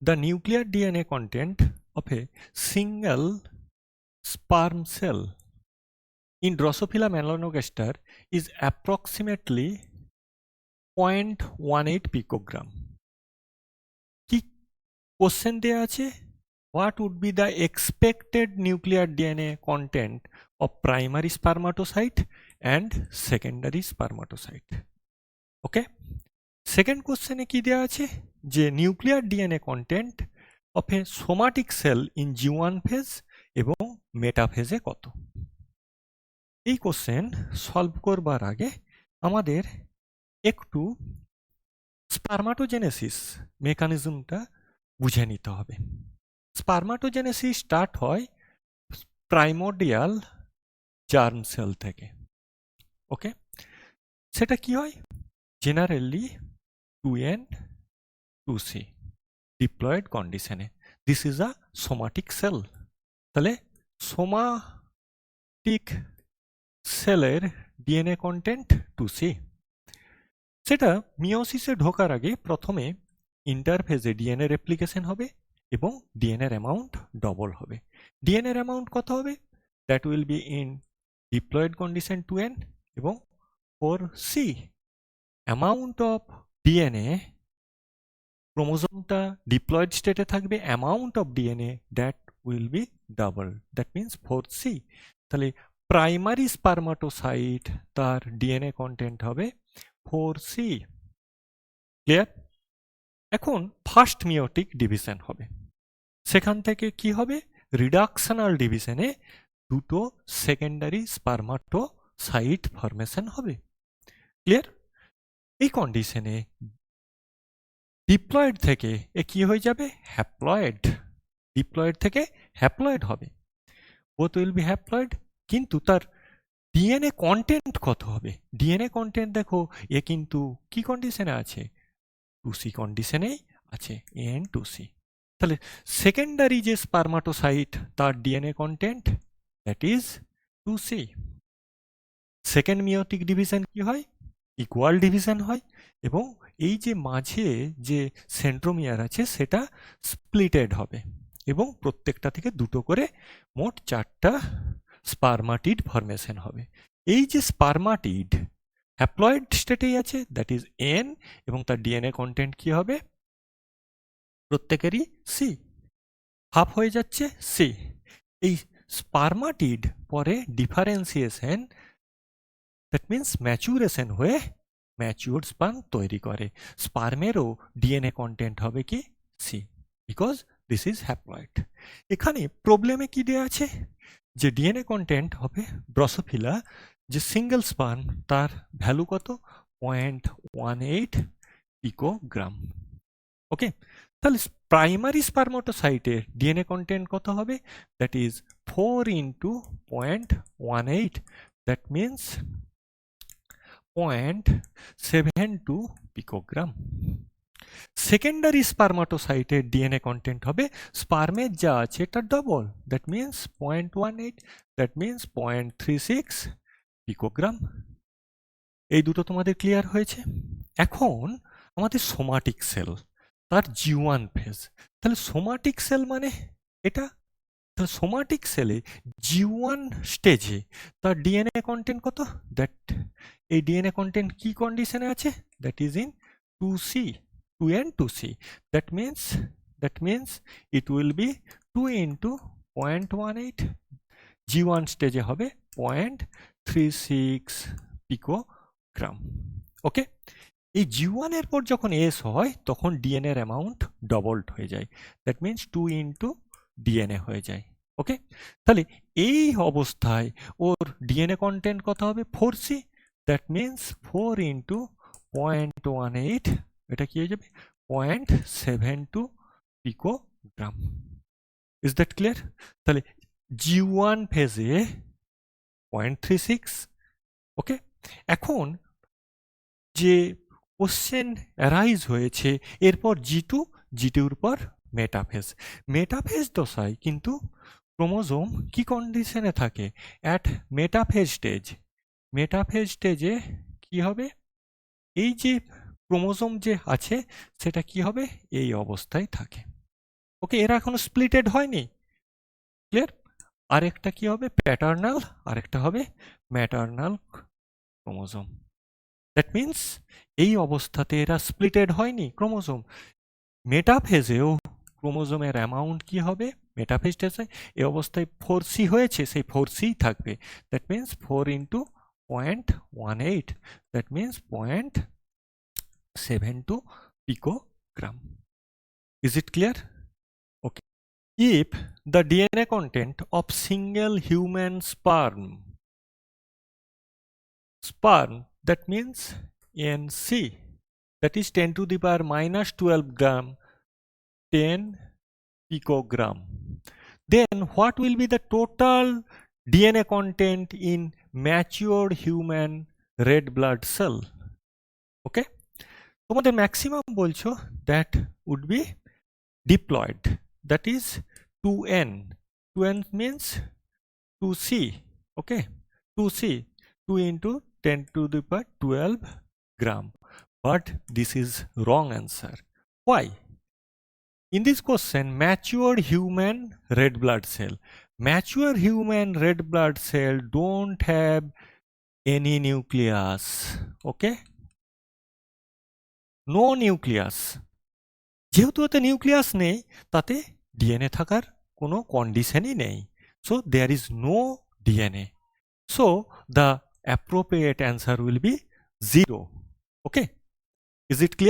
the nuclear DNA content of a single sperm cell in Drosophila melanogaster is approximately 0.18 picogram. কি question দেয়া আছে? What would be the expected nuclear DNA content of primary spermatocyte and secondary spermatocyte? Okay? Second কোশ্চেনে কি দেওয়া আছে? যে nuclear DNA content of A somatic sell in G1 phase এবং মেটাফেজে কত? এই কোশ্চেন সলভ করবার আগে আমাদের একটু স্পারমাটোজেনেসিস মেকানিজমটা বুঝে নিতে হবে। স্পারমাটোজেনেসিস স্টার্ট হয় প্রাইমোর্ডিয়াল জার্ম সেল থেকে। ওকে, সেটা কি হয়? জেনারেলি 2N 2C ডিপ্লয়েড কন্ডিশনে। This is a somatic sell. তাহলে সোমাটিক সেলের ডিএনএ কন্টেন্ট 2C। সেটা মিওসিসে ঢোকার আগে প্রথমে ইন্টারফেজে ডিএনএ রেপ্লিকেশন হবে এবং ডিএনএর অ্যামাউন্ট ডবল হবে। ডিএনএর অ্যামাউন্ট কত হবে? That will be in diploid condition 2N এবং 4C। অ্যামাউন্ট অফ ডিএনএ, ক্রোমোজোমটা ডিপ্লয়েড স্টেটে থাকবে, amount of DNA that will be double, that means 4C। তাহলে প্রাইমারি স্পারমাটোসাইট তার ডিএনএ কন্টেন্ট হবে 4C। ক্লিয়ার? এখন ফার্স্ট মিওটিক ডিভিশন হবে, সেখান থেকে কি হবে? রিডাকশনাল ডিভিশনে দুটো সেকেন্ডারি স্পারমাটোসাইট ফরমেশন হবে। ক্লিয়ার? এই কন্ডিশনে ডিপ্লয়েড থেকে এ কি হয়ে যাবে? হ্যাপ্লয়েড। ডিপ্লয়েড থেকে হ্যাপ্লয়েড হবে, বোথ উইল বি হ্যাপ্লয়েড। কিন্তু তার ডিএনএ কন্টেন্ট কত হবে? ডিএনএ কন্টেন্ট দেখো, এ কিন্তু কি কন্ডিশনে আছে? 2C কন্ডিশনেই আছে, N 2C। তাহলে সেকেন্ডারি যে স্পারমাটোসাইট তার DNA content that is 2C। Second meiotic division কি হয়? ইকুয়াল ডিভিশন হয় এবং এই যে মাঝে যে সেন্ট্রোমিয়ার আছে সেটা স্প্লিটেড হবে এবং প্রত্যেকটা থেকে দুটো করে মোট 4টা স্পারমাটিড ফরমেশন হবে। এই যে স্পারমাটিড হ্যাপ্লয়েড স্টেটেই আছে, দ্যাট ইজ N, এবং তার ডিএনএ কন্টেন্ট কি হবে? প্রত্যেকেরই C, হাফ হয়ে যাচ্ছে C। এই স্পারমাটিড পরে ডিফারেন্সিয়েশন, দ্যাট মিনস ম্যাচুরেশন হয়ে ম্যাচিউরড স্পার্ম তৈরি করে। স্পার্মেরও ডিএনএ কন্টেন্ট হবে কি? C, because this is haploid. এখানে প্রবলেমে কি দেওয়া আছে? যে ডিএনএ কন্টেন্ট হবে ড্রসোফিলা যে সিঙ্গেল স্পার্ম তার ভ্যালু কত? 0.18 পিকোগ্রাম। ওকে, তাহলে প্রাইমারি স্পারমাটোসাইটের ডিএনএ কন্টেন্ট কত হবে? That is 4 into 0.18, that means 0.72 picogram. Secondary স্পারমাটোসাইটের ডিএনএ কন্টেন্ট হবে স্পার্মের যা আছে এটা double, that means 0.18, that means 0.36 picogram. এই দুটো তোমাদের ক্লিয়ার হয়েছে? এখন আমাদের সোমাটিক সেল তার G1 ফেজ। তাহলে সোমাটিক সেল মানে এটা। তাহলে সোমাটিক সেলে G1 স্টেজে তার ডিএনএ কন্টেন্ট কত? দ্যাট এই ডিএনএ কন্টেন্ট কি কন্ডিশনে আছে? That is in 2C, 2N 2C। That means it will be 2 into 0.18। G1 স্টেজে হবে 0.36 পিকোগ্রাম। ওকে, এই G1 এর পর যখন S হয় তখন ডিএনএর অ্যামাউন্ট ডবলড হয়ে যায়, দ্যাট মিনস 2 into ডিএনএ হয়ে যায়। ওকে, তাহলে এই অবস্থায় ওর ডিএনএ কন্টেন্ট কত হবে? 4C, দ্যাট মিনস 4 into 0.18, এটা কি হয়ে যাবে? 0.72 পিকোগ্রাম। Is that clear? তাহলে G1 ফেজে 0.36। ওকে, এখন যে কোশ্চেন অ্যারাইজ হয়েছে এরপর G2 পর মেটাফেজ। মেটাফেজ দশায় কিন্তু ক্রোমোজোম কি কন্ডিশনে থাকে? অ্যাট মেটাফেজ স্টেজে কি হবে? এই যে ক্রোমোজোম যে আছে সেটা কি হবে? এই অবস্থায় থাকে। ওকে, এরা এখনো স্প্লিটেড হয়নি। ক্লিয়ার? আরেকটা কি হবে? প্যাটার্নাল, আরেকটা হবে ম্যাটার্নাল ক্রোমোজোম। দ্যাট মিন্স এই অবস্থাতে এরা স্প্লিটেড হয়নি ক্রোমোজোম। মেটাফেজেও ক্রোমোজোমের অ্যামাউন্ট কি হবে? মেটাফেজ টেসে এই অবস্থায় 4C হয়েছে, সেই 4C থাকবে। That means 4 into 0.18, that means 0.72 picogram. Is it clear? Okay. If the DNA content of single human sperm, that means NC, that is 10 to the power minus 12 gram, 10 picogram, then what will be the total DNA content in mature human red blood cell? Okay, তোমাদের maximum বলছো that would be diploid, that is 2n. 2n means 2c. Okay, 2c, 2 into 10 to the power 12 gram. But this is wrong answer. Why? In this question, mature human red blood cell. Mature human red blood cell don't have any nucleus. Okay? No nucleus. যেহেতু এতে nucleus নেই, তাতে DNA থাকার কোনো কন্ডিশনই নেই। So there is no DNA. So the appropriate answer will be 0. Okay? Is it clear?